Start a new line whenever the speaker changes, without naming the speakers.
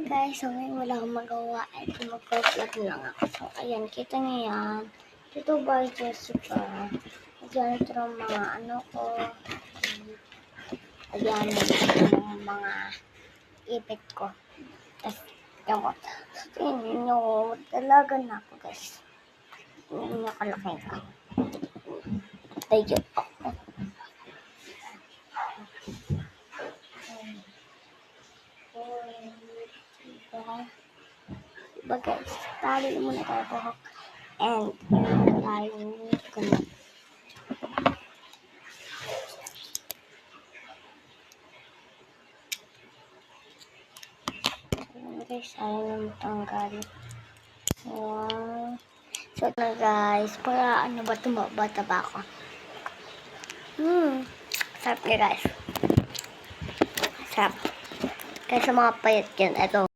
Guys, so ngayon wala akong magawa at mag-vlog lang ako. So, ayan, kita niyo yan. Dito by Jessica. Ayan, ito ang mga ano ko. Ayan, yung mga ipit ko. Tapos, yung ko. So, tingnan nyo, dalaga na ako, guys. Tingnan nyo kalaki ka. Ayun ako. Diba guys, tali muna tayo buhok. And, tayo ganun. Guys, ayaw na matanggal. Wow. So, na guys, para ano ba tumabata ba ako? Sarap niya guys. Sarap. Kaya sa mga payat yan, ito.